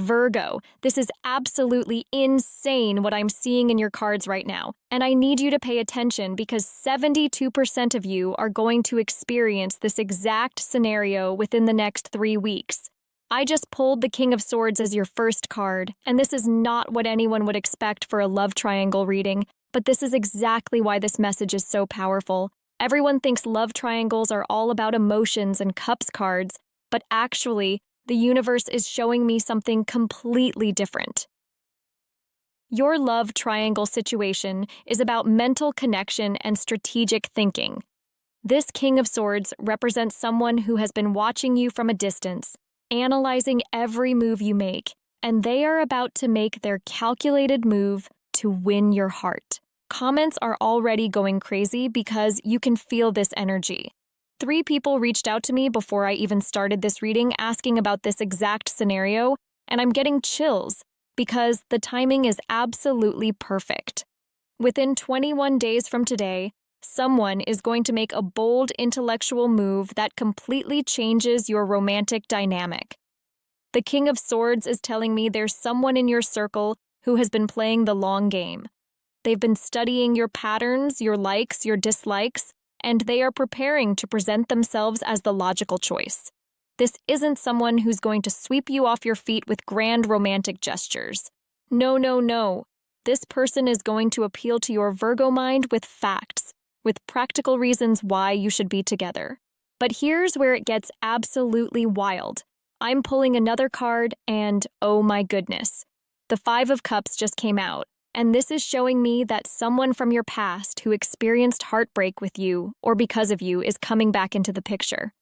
Virgo, this is absolutely insane what I'm seeing in your cards right now. And I need you to pay attention because 72% of you are going to experience this exact scenario within the next 3 weeks. I just pulled the King of Swords as your first card, and this is not what anyone would expect for a love triangle reading, but this is exactly why this message is so powerful. Everyone thinks love triangles are all about emotions and cups cards, but actually, the universe is showing me something completely different. Your love triangle situation is about mental connection and strategic thinking. This King of Swords represents someone who has been watching you from a distance, analyzing every move you make, and they are about to make their calculated move to win your heart. Comments are already going crazy because you can feel this energy. 3 people reached out to me before I even started this reading asking about this exact scenario, and I'm getting chills because the timing is absolutely perfect. Within 21 days from today, someone is going to make a bold intellectual move that completely changes your romantic dynamic. The King of Swords is telling me there's someone in your circle who has been playing the long game. They've been studying your patterns, your likes, your dislikes, and they are preparing to present themselves as the logical choice. This isn't someone who's going to sweep you off your feet with grand romantic gestures. No, no, no. This person is going to appeal to your Virgo mind with facts, with practical reasons why you should be together. But here's where it gets absolutely wild. I'm pulling another card, and oh my goodness. The 5 of Cups just came out, and this is showing me that someone from your past who experienced heartbreak with you or because of you is coming back into the picture.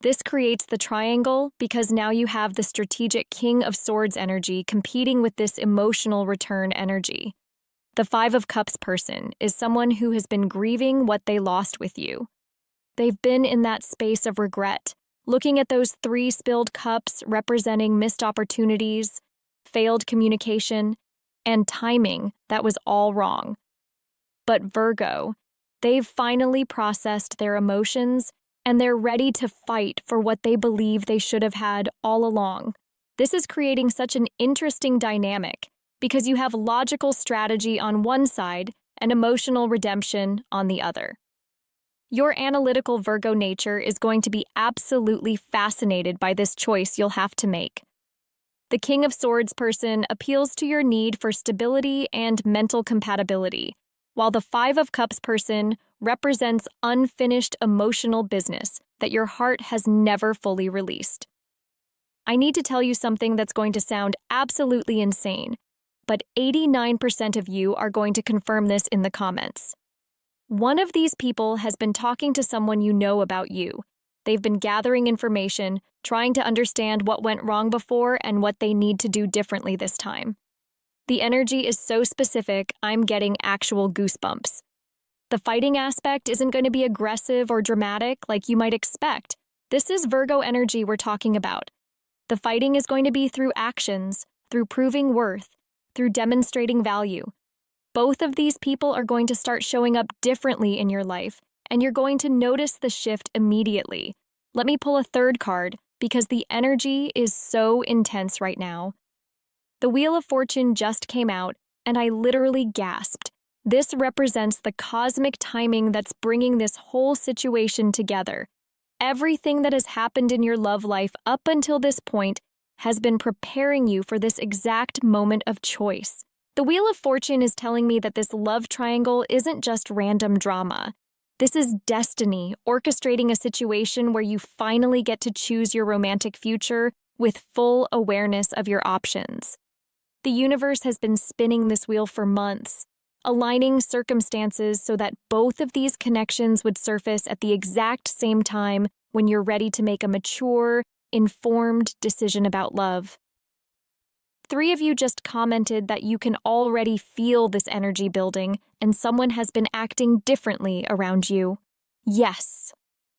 This creates the triangle because now you have the strategic King of Swords energy competing with this emotional return energy. The 5 of Cups person is someone who has been grieving what they lost with you. They've been in that space of regret, looking at those 3 spilled cups representing missed opportunities, failed communication, and timing that was all wrong. But Virgo, they've finally processed their emotions and they're ready to fight for what they believe they should have had all along. This is creating such an interesting dynamic because you have logical strategy on one side and emotional redemption on the other. Your analytical Virgo nature is going to be absolutely fascinated by this choice you'll have to make. The King of Swords person appeals to your need for stability and mental compatibility, while the 5 of Cups person represents unfinished emotional business that your heart has never fully released. I need to tell you something that's going to sound absolutely insane, but 89% of you are going to confirm this in the comments. One of these people has been talking to someone you know about you. They've been gathering information, trying to understand what went wrong before and what they need to do differently this time. The energy is so specific, I'm getting actual goosebumps. The fighting aspect isn't going to be aggressive or dramatic like you might expect. This is Virgo energy we're talking about. The fighting is going to be through actions, through proving worth, through demonstrating value. Both of these people are going to start showing up differently in your life, and you're going to notice the shift immediately. Let me pull a 3rd card because the energy is so intense right now. The Wheel of Fortune just came out, and I literally gasped. This represents the cosmic timing that's bringing this whole situation together. Everything that has happened in your love life up until this point has been preparing you for this exact moment of choice. The Wheel of Fortune is telling me that this love triangle isn't just random drama. This is destiny, orchestrating a situation where you finally get to choose your romantic future with full awareness of your options. The universe has been spinning this wheel for months, aligning circumstances so that both of these connections would surface at the exact same time when you're ready to make a mature, informed decision about love. 3 of you just commented that you can already feel this energy building and someone has been acting differently around you. Yes,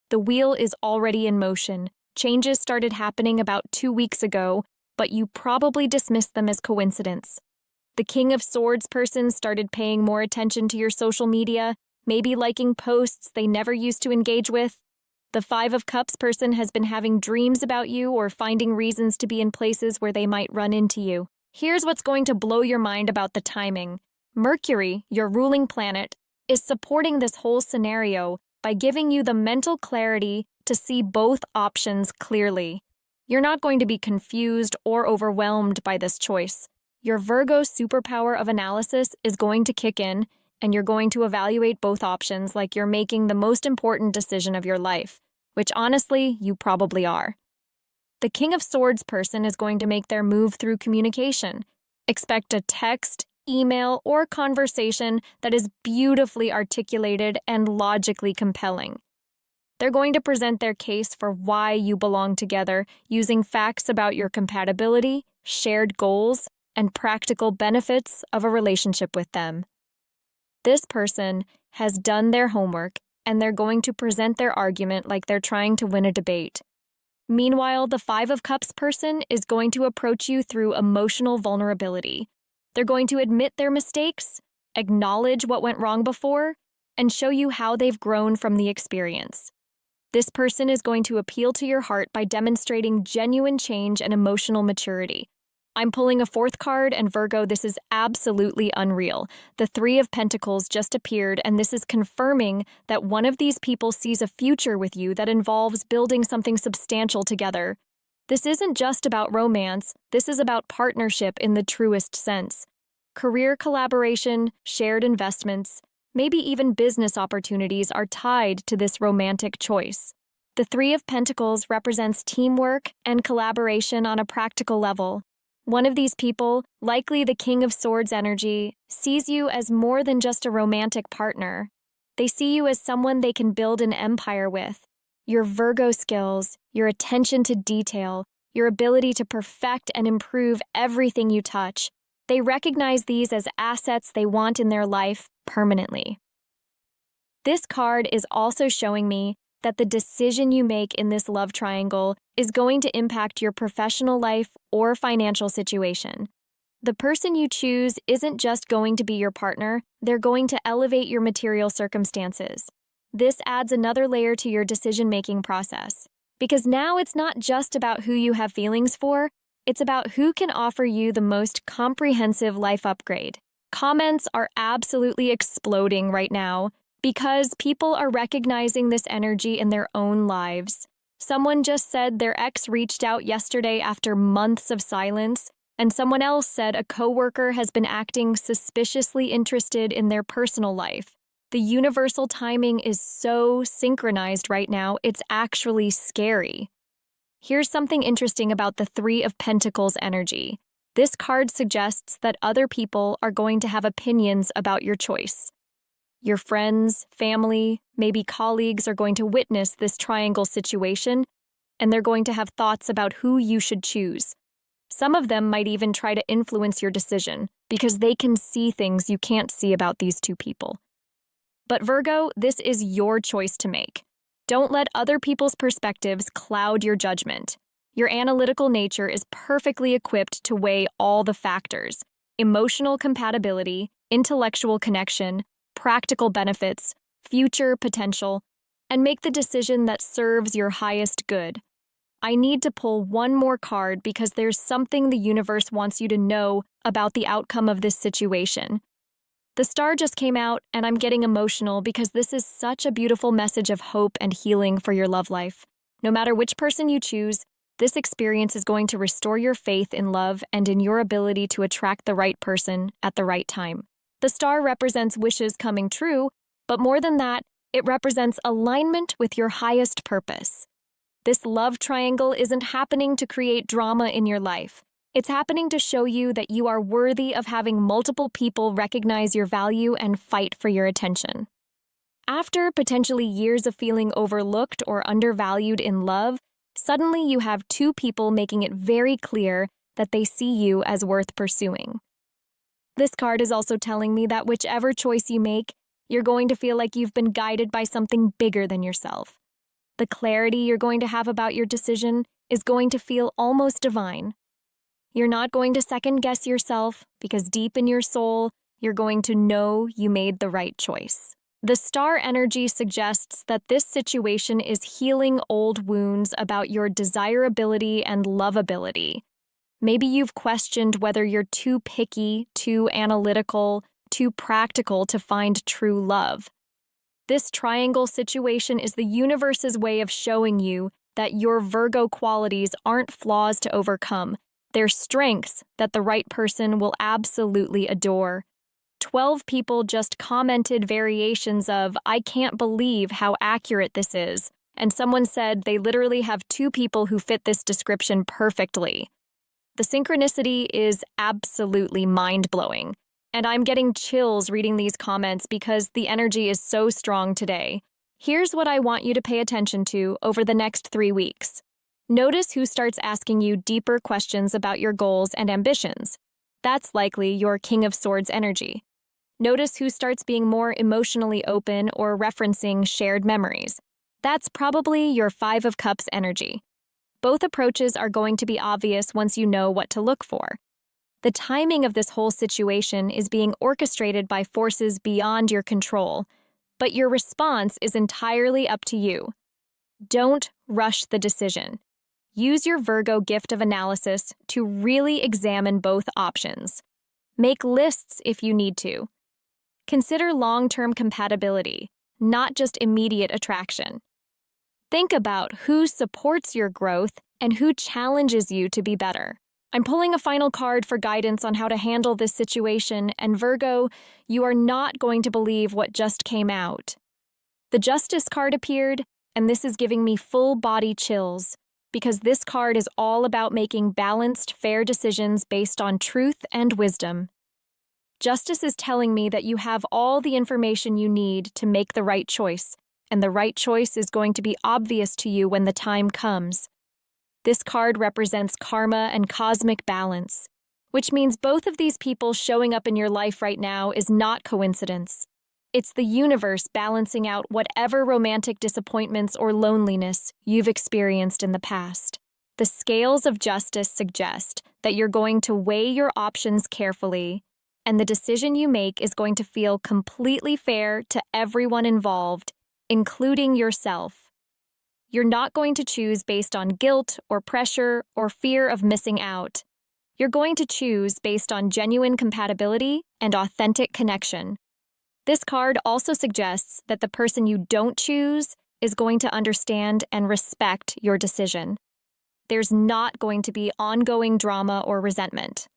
the wheel is already in motion. Changes started happening about 2 weeks ago, but you probably dismissed them as coincidence. The King of Swords person started paying more attention to your social media, maybe liking posts they never used to engage with. The Five of Cups person has been having dreams about you or finding reasons to be in places where they might run into you. Here's what's going to blow your mind about the timing. Mercury, your ruling planet, is supporting this whole scenario by giving you the mental clarity to see both options clearly. You're not going to be confused or overwhelmed by this choice. Your Virgo superpower of analysis is going to kick in, and you're going to evaluate both options like you're making the most important decision of your life, which honestly, you probably are. The King of Swords person is going to make their move through communication. Expect a text, email, or conversation that is beautifully articulated and logically compelling. They're going to present their case for why you belong together using facts about your compatibility, shared goals, and practical benefits of a relationship with them. This person has done their homework, and they're going to present their argument like they're trying to win a debate. Meanwhile, the Five of Cups person is going to approach you through emotional vulnerability. They're going to admit their mistakes, acknowledge what went wrong before, and show you how they've grown from the experience. This person is going to appeal to your heart by demonstrating genuine change and emotional maturity. I'm pulling a fourth card, and Virgo, this is absolutely unreal. The Three of Pentacles just appeared, and this is confirming that one of these people sees a future with you that involves building something substantial together. This isn't just about romance, this is about partnership in the truest sense. Career collaboration, shared investments, maybe even business opportunities are tied to this romantic choice. The Three of Pentacles represents teamwork and collaboration on a practical level. One of these people, likely the King of Swords energy, sees you as more than just a romantic partner. They see you as someone they can build an empire with. Your Virgo skills, your attention to detail, your ability to perfect and improve everything you touch, they recognize these as assets they want in their life permanently. This card is also showing me that the decision you make in this love triangle is going to impact your professional life or financial situation. The person you choose isn't just going to be your partner, they're going to elevate your material circumstances. This adds another layer to your decision-making process, because now it's not just about who you have feelings for, it's about who can offer you the most comprehensive life upgrade. Comments are absolutely exploding right now, because people are recognizing this energy in their own lives. Someone just said their ex reached out yesterday after months of silence, and someone else said a coworker has been acting suspiciously interested in their personal life. The universal timing is so synchronized right now, it's actually scary. Here's something interesting about the Three of Pentacles energy. This card suggests that other people are going to have opinions about your choice. Your friends, family, maybe colleagues are going to witness this triangle situation, and they're going to have thoughts about who you should choose. Some of them might even try to influence your decision because they can see things you can't see about these two people. But Virgo, this is your choice to make. Don't let other people's perspectives cloud your judgment. Your analytical nature is perfectly equipped to weigh all the factors: emotional compatibility, intellectual connection, practical benefits, future potential, and make the decision that serves your highest good. I need to pull one more card because there's something the universe wants you to know about the outcome of this situation. The star just came out, and I'm getting emotional because this is such a beautiful message of hope and healing for your love life. No matter which person you choose, this experience is going to restore your faith in love and in your ability to attract the right person at the right time. The star represents wishes coming true, but more than that, it represents alignment with your highest purpose. This love triangle isn't happening to create drama in your life. It's happening to show you that you are worthy of having multiple people recognize your value and fight for your attention. After potentially years of feeling overlooked or undervalued in love, suddenly you have two people making it very clear that they see you as worth pursuing. This card is also telling me that whichever choice you make, you're going to feel like you've been guided by something bigger than yourself. The clarity you're going to have about your decision is going to feel almost divine. You're not going to second-guess yourself because deep in your soul, you're going to know you made the right choice. The star energy suggests that this situation is healing old wounds about your desirability and lovability. Maybe you've questioned whether you're too picky, too analytical, too practical to find true love. This triangle situation is the universe's way of showing you that your Virgo qualities aren't flaws to overcome. They're strengths that the right person will absolutely adore. 12 people just commented variations of, "I can't believe how accurate this is," and someone said they literally have 2 people who fit this description perfectly. The synchronicity is absolutely mind-blowing, and I'm getting chills reading these comments because the energy is so strong today. Here's what I want you to pay attention to over the next 3 weeks. Notice who starts asking you deeper questions about your goals and ambitions. That's likely your King of Swords energy. Notice who starts being more emotionally open or referencing shared memories. That's probably your Five of Cups energy. Both approaches are going to be obvious once you know what to look for. The timing of this whole situation is being orchestrated by forces beyond your control, but your response is entirely up to you. Don't rush the decision. Use your Virgo gift of analysis to really examine both options. Make lists if you need to. Consider long-term compatibility, not just immediate attraction. Think about who supports your growth and who challenges you to be better. I'm pulling a final card for guidance on how to handle this situation, and Virgo, you are not going to believe what just came out. The Justice card appeared, and this is giving me full-body chills, because this card is all about making balanced, fair decisions based on truth and wisdom. Justice is telling me that you have all the information you need to make the right choice, and the right choice is going to be obvious to you when the time comes. This card represents karma and cosmic balance, which means both of these people showing up in your life right now is not coincidence. It's the universe balancing out whatever romantic disappointments or loneliness you've experienced in the past. The scales of justice suggest that you're going to weigh your options carefully, and the decision you make is going to feel completely fair to everyone involved, including yourself. You're not going to choose based on guilt or pressure or fear of missing out. You're going to choose based on genuine compatibility and authentic connection. This card also suggests that the person you don't choose is going to understand and respect your decision. There's not going to be ongoing drama or resentment.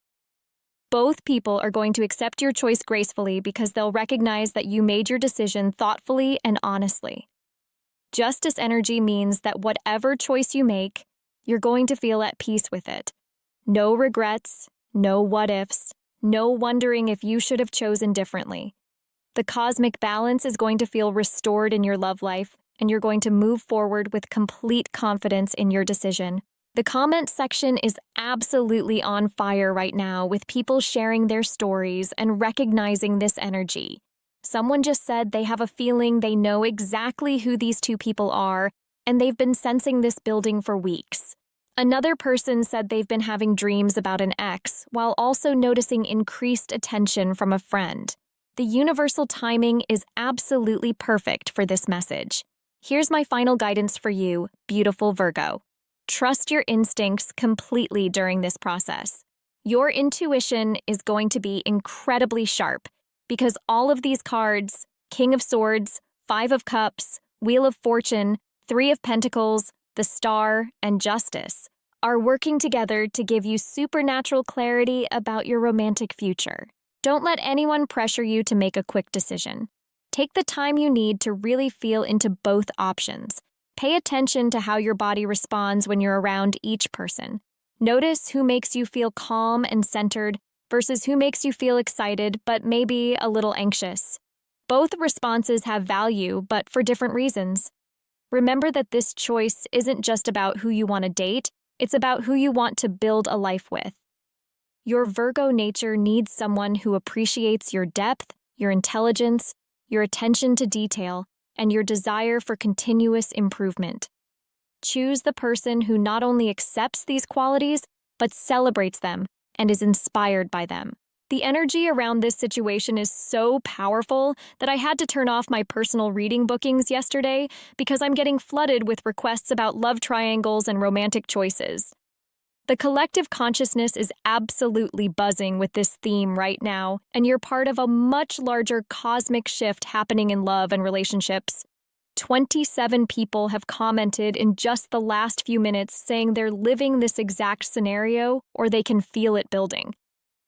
Both people are going to accept your choice gracefully because they'll recognize that you made your decision thoughtfully and honestly. Justice energy means that whatever choice you make, you're going to feel at peace with it. No regrets, no what-ifs, no wondering if you should have chosen differently. The cosmic balance is going to feel restored in your love life, and you're going to move forward with complete confidence in your decision. The comment section is absolutely on fire right now with people sharing their stories and recognizing this energy. Someone just said they have a feeling they know exactly who these 2 people are, and they've been sensing this building for weeks. Another person said they've been having dreams about an ex, while also noticing increased attention from a friend. The universal timing is absolutely perfect for this message. Here's my final guidance for you, beautiful Virgo. Trust your instincts completely during this process. Your intuition is going to be incredibly sharp because all of these cards, King of Swords, Five of Cups, Wheel of Fortune, Three of Pentacles, the Star, and Justice, are working together to give you supernatural clarity about your romantic future. Don't let anyone pressure you to make a quick decision. Take the time you need to really feel into both options. Pay attention to how your body responds when you're around each person. Notice who makes you feel calm and centered versus who makes you feel excited but maybe a little anxious. Both responses have value, but for different reasons. Remember that this choice isn't just about who you want to date, it's about who you want to build a life with. Your Virgo nature needs someone who appreciates your depth, your intelligence, your attention to detail, and your desire for continuous improvement. Choose the person who not only accepts these qualities, but celebrates them and is inspired by them. The energy around this situation is so powerful that I had to turn off my personal reading bookings yesterday because I'm getting flooded with requests about love triangles and romantic choices. The collective consciousness is absolutely buzzing with this theme right now, and you're part of a much larger cosmic shift happening in love and relationships. 27 people have commented in just the last few minutes saying they're living this exact scenario or they can feel it building.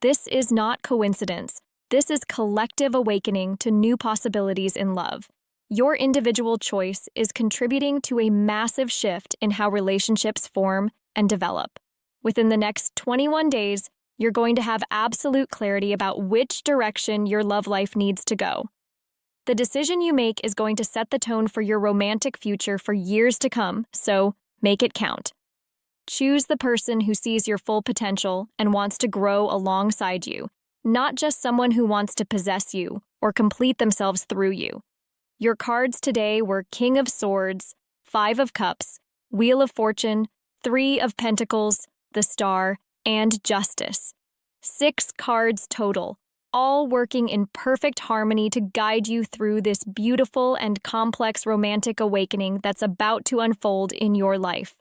This is not coincidence. This is collective awakening to new possibilities in love. Your individual choice is contributing to a massive shift in how relationships form and develop. Within the next 21 days, you're going to have absolute clarity about which direction your love life needs to go. The decision you make is going to set the tone for your romantic future for years to come, so make it count. Choose the person who sees your full potential and wants to grow alongside you, not just someone who wants to possess you or complete themselves through you. Your cards today were King of Swords, Five of Cups, Wheel of Fortune, Three of Pentacles, the Star, and Justice. 6 cards total, all working in perfect harmony to guide you through this beautiful and complex romantic awakening that's about to unfold in your life.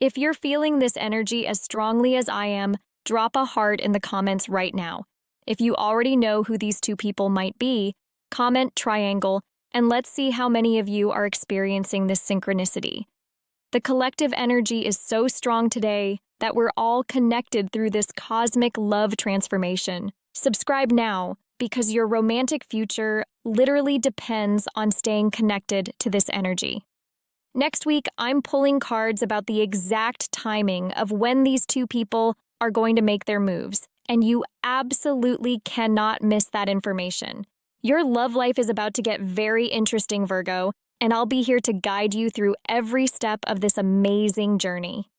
If you're feeling this energy as strongly as I am, drop a heart in the comments right now. If you already know who these two people might be, comment triangle, and let's see how many of you are experiencing this synchronicity. The collective energy is so strong today that we're all connected through this cosmic love transformation. Subscribe now, because your romantic future literally depends on staying connected to this energy. Next week, I'm pulling cards about the exact timing of when these two people are going to make their moves, and you absolutely cannot miss that information. Your love life is about to get very interesting, Virgo, and I'll be here to guide you through every step of this amazing journey.